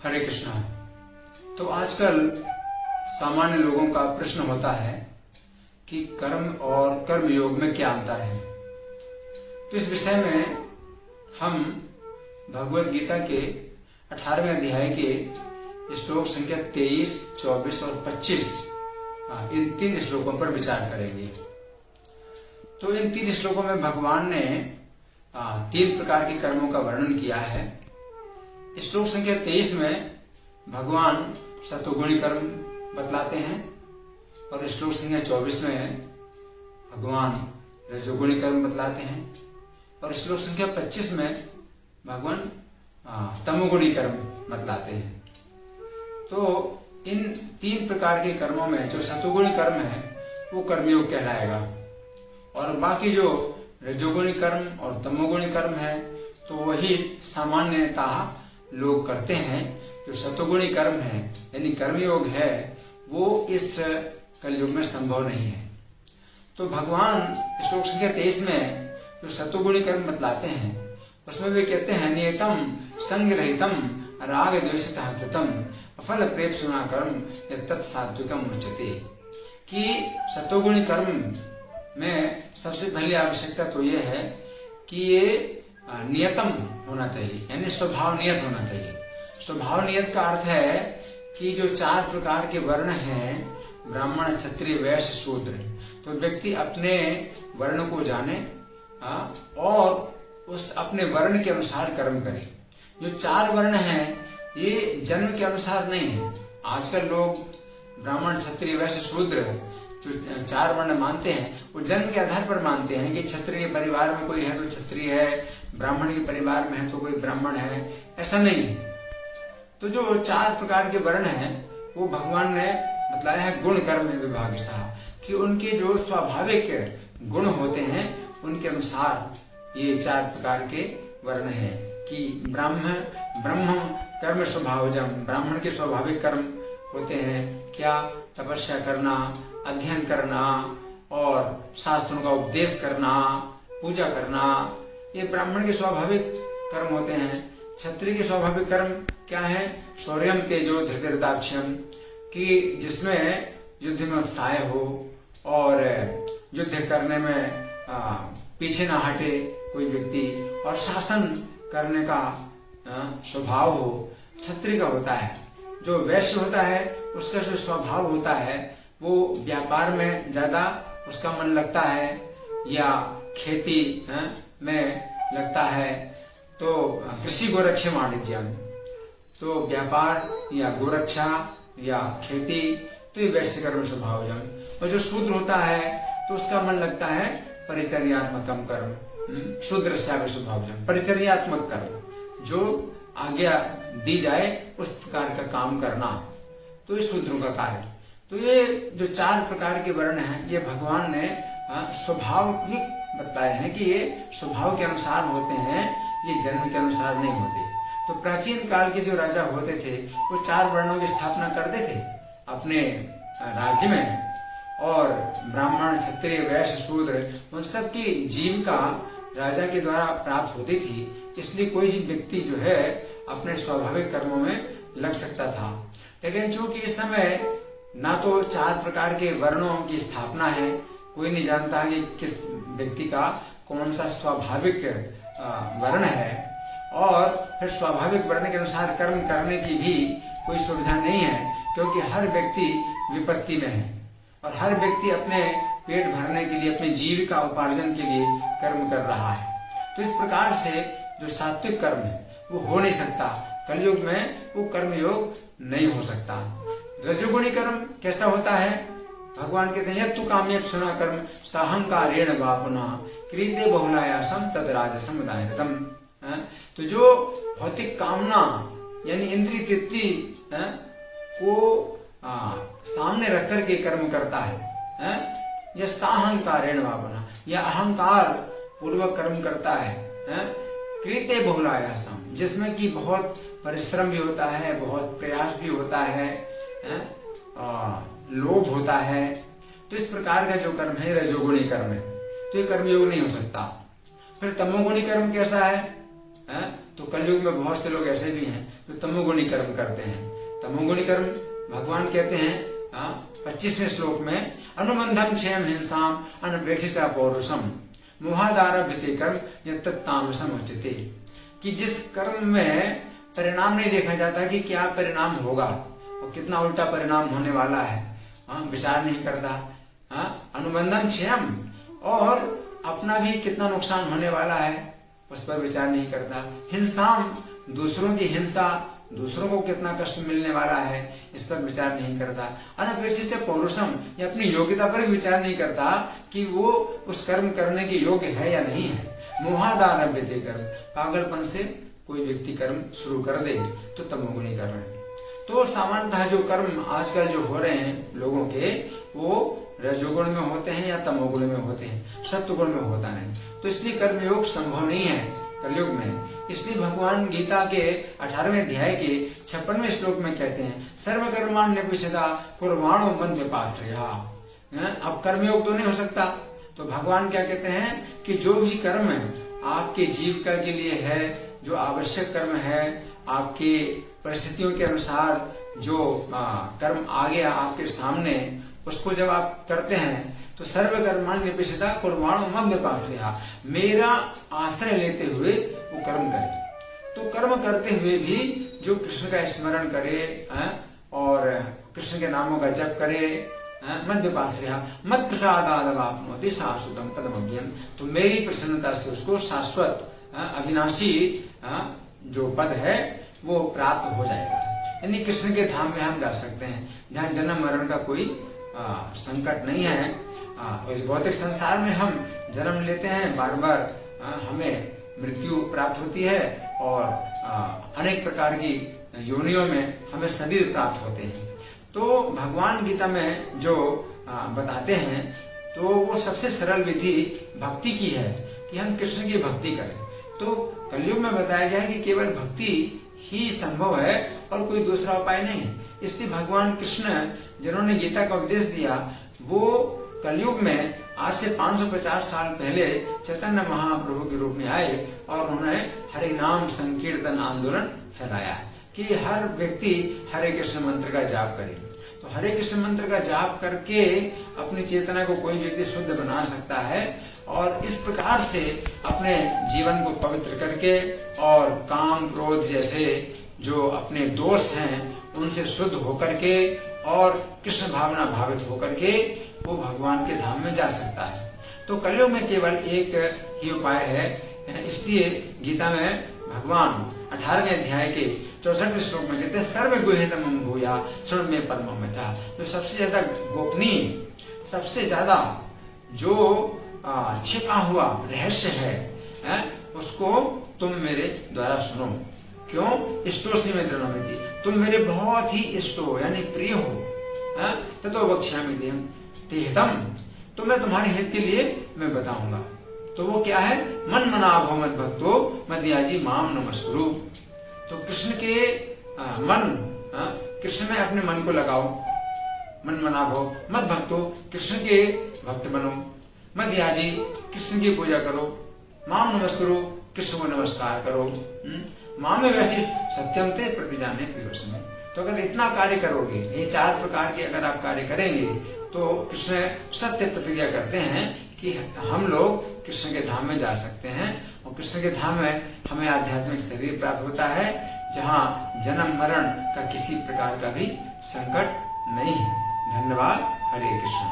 हरे कृष्णा। तो आजकल सामान्य लोगों का प्रश्न होता है कि कर्म और कर्म योग में क्या अंतर है। तो इस विषय में हम भगवत गीता के 18वें अध्याय के श्लोक संख्या 23, 24 और 25 इन 3 श्लोकों पर विचार करेंगे। तो इन 3 श्लोकों में भगवान ने 3 प्रकार के कर्मों का वर्णन किया है। श्लोक संख्या 23 में भगवान सतोगुणी कर्म बतलाते हैं और श्लोक संख्या 24 में भगवान रजोगुणी कर्म बतलाते हैं और श्लोक संख्या 25 में भगवान तमोगुणी कर्म बतलाते हैं। तो इन 3 प्रकार के कर्मों में जो सतोगुणी कर्म है वो कर्मयोग कहलाएगा और बाकी जो रजोगुणी कर्म और तमोगुणी कर्म है तो वही सामान्यतः लोग करते हैं। जो सतोगुणी कर्म है यानी कर्मयोग है वो इस कलयुग में संभव नहीं है। तो भगवान श्लोक संख्या 23 में जो सतोगुणी कर्म बतलाते हैं उसमें वे कहते हैं नियतम संग रहितम राग द्वेषतः कृतम अफल प्रेप्सुना कर्म तत्सात्विकम उच्यते। कि सतोगुणी कर्म में सबसे पहली आवश्यकता तो यह है कि ये नियतम होना चाहिए यानी स्वभाव नियत होना चाहिए। स्वभाव नियत का अर्थ है कि जो 4 प्रकार के वर्ण हैं ब्राह्मण क्षत्रिय वैश्य शूद्र, तो व्यक्ति अपने वर्ण को जाने और उस अपने वर्ण के अनुसार कर्म करे। जो 4 वर्ण हैं ये जन्म के अनुसार नहीं है। आजकल लोग ब्राह्मण क्षत्रिय वैश्य शूद्र जो 4 वर्ण मानते हैं वो जन्म के आधार पर मानते हैं कि क्षत्रिय परिवार में कोई है तो क्षत्रिय है, ब्राह्मण के परिवार में है तो कोई ब्राह्मण है, ऐसा नहीं है। तो जो 4 प्रकार के वर्ण हैं वो भगवान ने बतलाया है गुण कर्म विभागशः कि उनके जो स्वाभाविक गुण होते हैं उनके अनुसार ये 4 प्रकार के वर्ण हैं। कि ब्रह्म कर्म स्वभावजम, ब्राह्मण के स्वाभाविक कर्म होते हैं क्या? तपस्या करना, अध्ययन करना और शास्त्रों का उपदेश करना, पूजा करना, ये ब्राह्मण के स्वाभाविक कर्म होते हैं। क्षत्रिय के स्वाभाविक कर्म क्या है? शौर्यम तेजो धृतराष्ट्रम, कि जिसमें युद्ध में उत्साह हो और युद्ध करने में पीछे ना हटे कोई व्यक्ति और शासन करने का स्वभाव हो, क्षत्रिय का होता है। जो वैश्य होता है उसका जो स्वभाव होता है वो व्यापार में ज्यादा उसका मन लगता है या खेती में लगता है। तो कृषि गोरक्षा वाणिज्यम, तो व्यापार या गोरक्षा या खेती, तो ये वैश्य कर्म स्वभावजम। और जो शूद्र होता है तो उसका मन लगता है परिचर्यात्मकम कर्म, शूद्र स्वभावजम, परिचर्यात्मक कर्म, जो आज्ञा दी जाए उस प्रकार का काम करना, तो ये शूद्रों का कार्य। तो ये जो 4 प्रकार के वर्ण हैं ये भगवान ने स्वभाविक बताए हैं कि ये स्वभाव के अनुसार होते हैं, ये जन्म के अनुसार नहीं होते। तो प्राचीन काल के जो राजा होते थे वो 4 वर्णों की स्थापना करते थे अपने राज्य में और ब्राह्मण क्षत्रिय वैश्य शूद्र उन सब की जीविका राजा के द्वारा प्राप्त होती थी। इसलिए कोई भी व्यक्ति जो है अपने स्वाभाविक कर्मों में लग सकता था। लेकिन चूंकि इस समय ना तो 4 प्रकार के वर्णों की स्थापना है, कोई नहीं जानता कि किस व्यक्ति का कौन सा स्वाभाविक वर्ण है और फिर स्वाभाविक वर्ण के अनुसार कर्म करने की भी कोई सुविधा नहीं है, क्योंकि हर व्यक्ति विपत्ति में है और हर व्यक्ति अपने पेट भरने के लिए, अपने जीविका उपार्जन के लिए कर्म कर रहा है। तो इस प्रकार से जो सात्विक कर्म है वो हो नहीं सकता, कलयुग में वो कर्मयोग नहीं हो सकता। रजोगुणी कर्म कैसा होता है? भगवान कहते हैं यत्तु काम्य सुना कर्म साहंकारेण वा पुनः क्रीते बहुलायासम तद राजसम दायितम। तो जो भौतिक कामना यानी इंद्रिय तृप्ति को सामने रख करके कर्म करता है या साहंकारेण वा पुनः या अहंकार पूर्वक कर्म करता है क्रीते बहुलायासम, जिसमें कि बहुत परिश्रम भी होता है, बहुत प्रयास भी होता है, लोभ होता है। तो इस प्रकार का जो कर्म है रजोगुणी कर्म है, तो ये कर्मयोग नहीं हो सकता। फिर तमोगुणी कर्म कैसा है? तो कलयुग में बहुत से लोग ऐसे भी हैं जो तमोगुणी कर्म करते हैं। तमोगुणी कर्म भगवान कहते हैं 25वें श्लोक में, अनुबंधम क्षयम हिंसाम अनपेक्षिता पौरुषम मोहादारभ्यते कर्म यत् तामसम उच्यते, कि जिस कर्म में परिणाम नहीं देखा जाता कि क्या परिणाम होगा और कितना उल्टा परिणाम होने वाला है, विचार नहीं करता। अनुबंधम क्षयम, और अपना भी कितना नुकसान होने वाला है उस पर विचार नहीं करता। हिंसाम, दूसरों की हिंसा, दूसरों को कितना कष्ट मिलने वाला है इस पर विचार नहीं करता। अनपेक्षित से पौरुषम, ये अपनी योग्यता पर विचार नहीं करता कि वो उस कर्म करने के योग्य है या नहीं है। मोहादारभ्यते कर्म, पागलपन से कोई व्यक्ति कर्म शुरू कर दे तो तमोगुणी कर्म है। तो सामान्यतः जो कर्म आजकल जो हो रहे हैं लोगों के, वो रजोगुण में होते हैं या तमोगुण में होते हैं, सत्वगुण में होता नहीं। तो इसलिए कर्मयोग संभव नहीं है कलयुग में। इसलिए भगवान गीता के 18वें अध्याय के 56वें श्लोक में कहते हैं, सर्वकर्माण्यपिशदा कुर्वाणो मन विपाश्रया। अब कर्मयोग तो नहीं हो सकता, तो भगवान क्या कहते हैं कि जो भी कर्म आपके जीविका के लिए है, जो आवश्यक कर्म है, आपके परिस्थितियों के अनुसार जो कर्म आ गया आपके सामने, उसको जब आप करते हैं तो सर्वकर्माण्यपिशदा कुर्वाणो मम विपाश्रया, मेरा आश्रय लेते हुए वो कर्म करे। तो कर्म करते हुए भी जो कृष्ण का स्मरण करे और कृष्ण के नामों का जप करे, मद विपाश्रया मद प्रसादादवाप्नोति शाश्वतम पदमव्ययम्, तो मेरी प्रसन्नता से उसको शाश्वत अविनाशी जो पद है वो प्राप्त हो जाएगा। यानी कृष्ण के धाम में हम जा सकते हैं जहाँ जन्म मरण का कोई संकट नहीं है। इस भौतिक संसार में हम जन्म लेते हैं, बार बार हमें मृत्यु प्राप्त होती है और अनेक प्रकार की योनियों में हमें शरीर प्राप्त होते हैं। तो भगवान गीता में जो बताते हैं तो वो सबसे सरल विधि भक्ति की है कि हम कृष्ण की भक्ति करें। तो कलयुग में बताया गया है कि केवल भक्ति ही संभव है और कोई दूसरा उपाय नहीं है। इसलिए भगवान कृष्ण जिन्होंने गीता का उपदेश दिया, वो कलयुग में आज से 550 साल पहले चैतन्य महाप्रभु के रूप में आए और उन्होंने हरि नाम संकीर्तन आंदोलन फैलाया कि हर व्यक्ति हरे कृष्ण मंत्र का जाप करे। तो हरे कृष्ण मंत्र का जाप करके अपनी चेतना को कोई व्यक्ति शुद्ध बना सकता है और इस प्रकार से अपने जीवन को पवित्र करके और काम क्रोध जैसे जो अपने दोष हैं उनसे शुद्ध होकर के और कृष्ण भावना भावित होकर के वो भगवान के धाम में जा सकता है। तो कलयुग में केवल एक ही उपाय है। इसलिए गीता में भगवान 18वें अध्याय के 64वें श्लोक में कहते हैं, सर्व गुह्यतमं भूया शृण्व मे परमं वचा। जो सबसे ज्यादा गोपनीय, सबसे ज्यादा जो छिपा हुआ रहस्य है उसको तुम मेरे द्वारा सुनो। क्यों? इष्टोसी में दृढ़मिति, तुम मेरे बहुत ही इष्ट हो यानी प्रिय हो। ततो वक्ष्यामि तेहतम, तो मैं तुम्हारे हित के लिए मैं बताऊंगा। तो वो क्या है? मन मनाभो मद भक्तो मदयाजी माम नमस्कुरु। तो कृष्ण के कृष्ण में अपने मन को लगाओ। मन मनाभो मद भक्तो, कृष्ण के भक्त बनो। मदयाजी, कृष्ण की पूजा करो। माम नमस्कुरु, कृष्ण को नमस्कार करो। माम में वैसे सत्यम ते प्रतिजाने प्रियोसमे। तो अगर इतना कार्य करोगे, ये 4 प्रकार के अगर आप कार्य करेंगे तो कृष्ण सत्य प्रतिज्ञा करते हैं कि हम लोग कृष्ण के धाम में जा सकते हैं और कृष्ण के धाम में हमें आध्यात्मिक शरीर प्राप्त होता है जहाँ जन्म मरण का किसी प्रकार का भी संकट नहीं है। धन्यवाद। हरे कृष्ण।